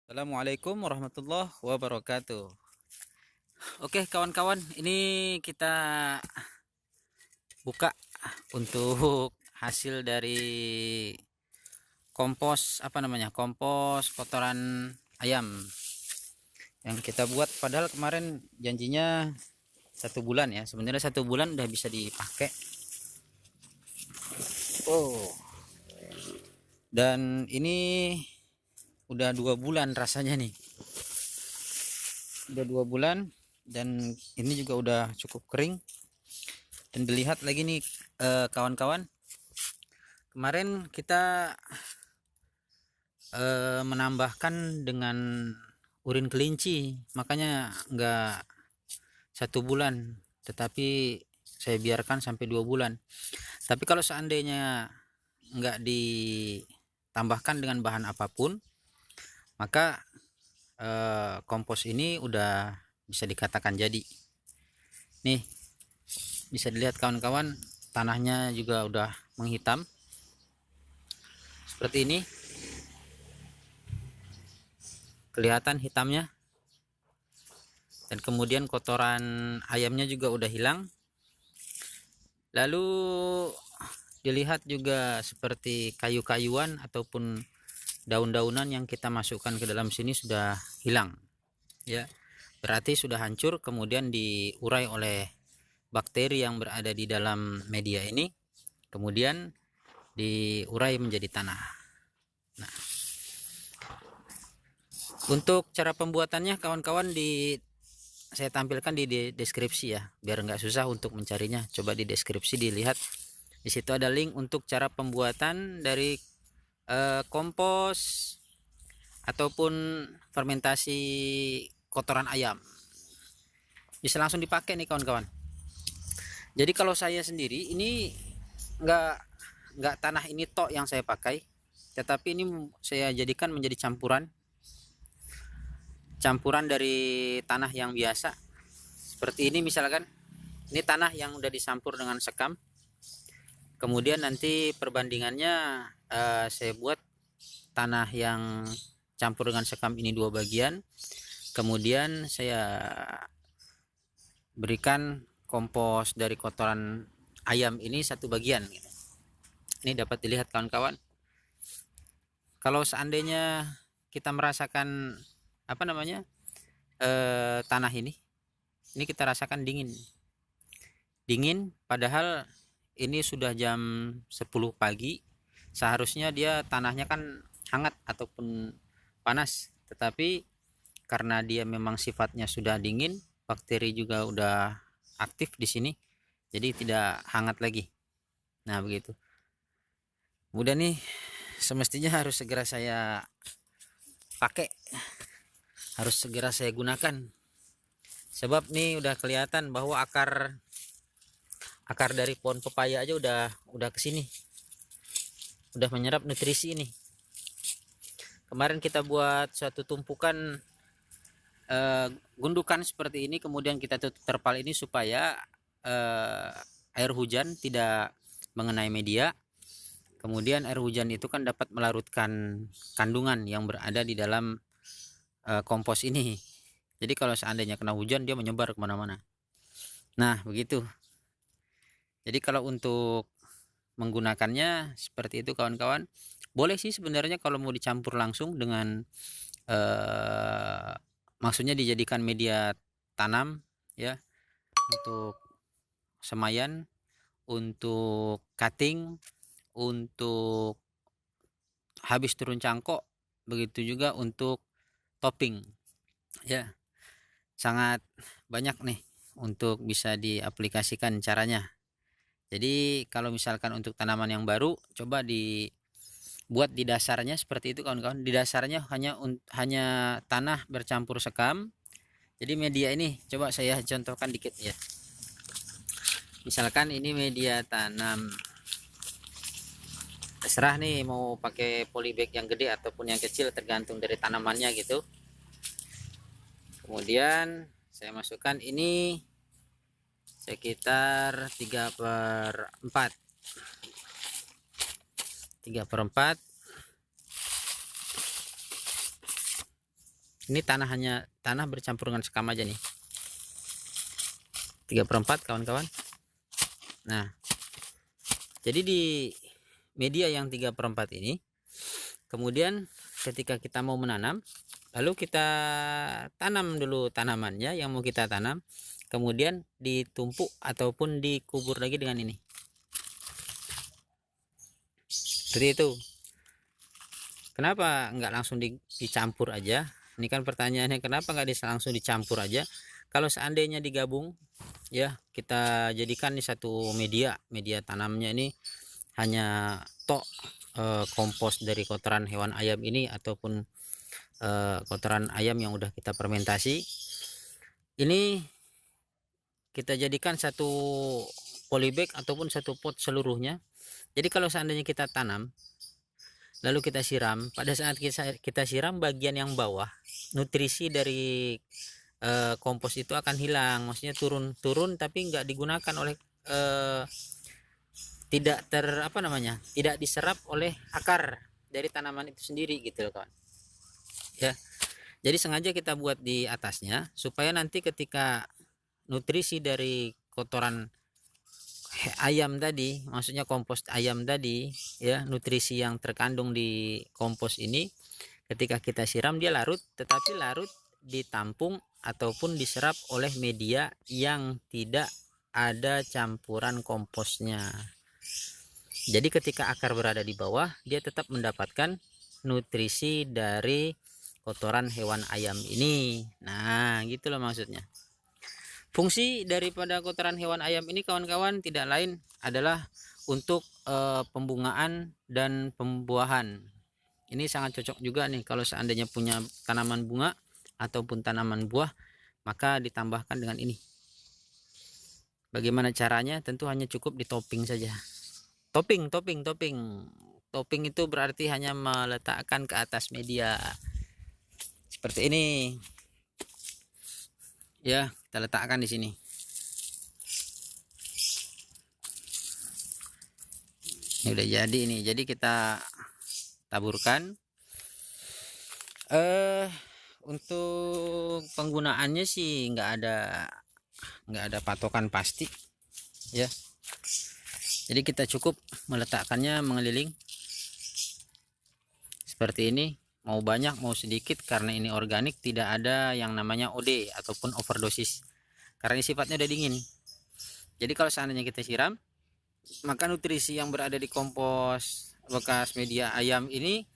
Assalamualaikum warahmatullahi wabarakatuh. Oke kawan-kawan, ini kita buka untuk hasil dari kompos kompos kotoran ayam yang kita buat. Padahal kemarin janjinya 1 bulan ya. Sebenarnya 1 bulan udah bisa dipakai. Dan ini udah 2 bulan rasanya nih. Udah 2 bulan dan ini juga udah cukup kering. Dan dilihat lagi nih kawan-kawan, kemarin kita menambahkan dengan urin kelinci, makanya enggak 1 bulan, tetapi saya biarkan sampai 2 bulan. Tapi kalau seandainya enggak ditambahkan dengan bahan apapun, maka kompos ini udah bisa dikatakan jadi. Nih bisa dilihat kawan-kawan, tanahnya juga udah menghitam seperti ini, kelihatan hitamnya. Dan kemudian kotoran ayamnya juga udah hilang. Lalu dilihat juga seperti kayu-kayuan ataupun daun-daunan yang kita masukkan ke dalam sini sudah hilang ya, berarti sudah hancur, kemudian diurai oleh bakteri yang berada di dalam media ini, kemudian diurai menjadi tanah. Nah, untuk cara pembuatannya kawan-kawan saya tampilkan di deskripsi ya, biar nggak susah untuk mencarinya. Coba di deskripsi dilihat, di situ ada link untuk cara pembuatan dari kompos ataupun fermentasi kotoran ayam. Bisa langsung dipakai nih kawan-kawan. Jadi kalau saya sendiri ini nggak tanah ini tok yang saya pakai, tetapi ini saya jadikan menjadi campuran dari tanah yang biasa. Seperti ini misalkan, ini tanah yang udah dicampur dengan sekam. Kemudian nanti perbandingannya saya buat tanah yang campur dengan sekam ini 2 bagian. Kemudian saya berikan kompos dari kotoran ayam ini 1 bagian. Ini dapat dilihat kawan-kawan. Kalau seandainya kita merasakan tanah ini kita rasakan dingin, padahal ini sudah jam 10 pagi. Seharusnya dia tanahnya kan hangat ataupun panas, tetapi karena dia memang sifatnya sudah dingin, bakteri juga udah aktif di sini, jadi tidak hangat lagi. Nah begitu. Udah nih, semestinya harus segera saya pakai, harus segera saya gunakan, sebab nih udah kelihatan bahwa akar dari pohon pepaya aja udah kesini, udah menyerap nutrisi ini. Kemarin kita buat suatu tumpukan gundukan seperti ini, kemudian kita tutup terpal ini supaya air hujan tidak mengenai media. Kemudian air hujan itu kan dapat melarutkan kandungan yang berada di dalam kompos ini. Jadi kalau seandainya kena hujan, dia menyebar kemana-mana. Nah begitu. Jadi kalau untuk menggunakannya seperti itu kawan-kawan. Boleh sih sebenarnya kalau mau dicampur langsung dengan maksudnya dijadikan media tanam ya, untuk semayan, untuk cutting, untuk habis turun cangkok, begitu juga untuk topping ya. Sangat banyak nih untuk bisa diaplikasikan caranya. Jadi kalau misalkan untuk tanaman yang baru, coba dibuat di dasarnya seperti itu kawan-kawan. Di dasarnya hanya tanah bercampur sekam. Jadi media ini coba saya contohkan dikit ya. Misalkan ini media tanam, terserah nih mau pakai polybag yang gede ataupun yang kecil, tergantung dari tanamannya gitu. Kemudian saya masukkan ini sekitar 3/4 3/4. Ini tanah bercampur dengan sekam aja nih, 3/4 kawan-kawan. Nah, jadi di media yang 3/4 ini, kemudian ketika kita mau menanam, lalu kita tanam dulu tanamannya yang mau kita tanam, kemudian ditumpuk ataupun dikubur lagi dengan ini, seperti itu. Kenapa nggak langsung dicampur aja? Ini kan pertanyaannya, kenapa nggak langsung dicampur aja? Kalau seandainya digabung, ya kita jadikan ini satu media tanamnya ini hanya kompos dari kotoran hewan ayam ini ataupun kotoran ayam yang udah kita fermentasi. Ini kita jadikan satu polybag ataupun satu pot seluruhnya. Jadi kalau seandainya kita tanam lalu kita siram, pada saat kita siram bagian yang bawah, nutrisi dari kompos itu akan hilang, maksudnya turun tapi nggak digunakan oleh tidak tidak diserap oleh akar dari tanaman itu sendiri gitu loh kawan ya. Jadi sengaja kita buat di atasnya supaya nanti ketika nutrisi dari kotoran ayam tadi, maksudnya kompos ayam tadi ya, nutrisi yang terkandung di kompos ini ketika kita siram dia larut, tetapi larut ditampung ataupun diserap oleh media yang tidak ada campuran komposnya. Jadi ketika akar berada di bawah, dia tetap mendapatkan nutrisi dari kotoran hewan ayam ini. Nah, gitu loh maksudnya. Fungsi daripada kotoran hewan ayam ini kawan-kawan tidak lain adalah untuk pembungaan dan pembuahan. Ini sangat cocok juga nih kalau seandainya punya tanaman bunga ataupun tanaman buah, maka ditambahkan dengan ini. Bagaimana caranya? Tentu hanya cukup ditopping saja. Topping itu berarti hanya meletakkan ke atas media seperti ini. Ya, kita letakkan di sini. Ini udah jadi ini. Jadi kita taburkan. Untuk penggunaannya sih nggak ada patokan pasti, ya. Jadi kita cukup meletakkannya mengeliling seperti ini. Mau banyak mau sedikit, karena ini organik tidak ada yang namanya OD ataupun overdosis karena ini sifatnya udah dingin. Jadi kalau seandainya kita siram, maka nutrisi yang berada di kompos bekas media ayam ini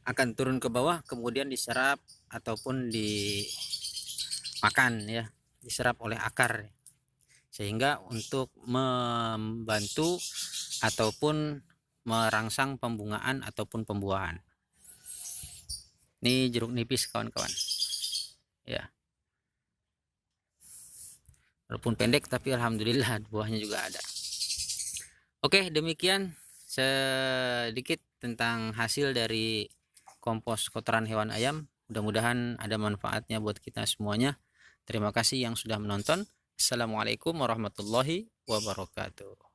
akan turun ke bawah, kemudian diserap ataupun dimakan ya, diserap oleh akar, sehingga untuk membantu ataupun merangsang pembungaan ataupun pembuahan. Ini jeruk nipis kawan-kawan ya, walaupun pendek tapi alhamdulillah buahnya juga ada. Oke, demikian sedikit tentang hasil dari kompos kotoran hewan ayam. Mudah-mudahan ada manfaatnya buat kita semuanya. Terima kasih yang sudah menonton. Assalamualaikum warahmatullahi wabarakatuh.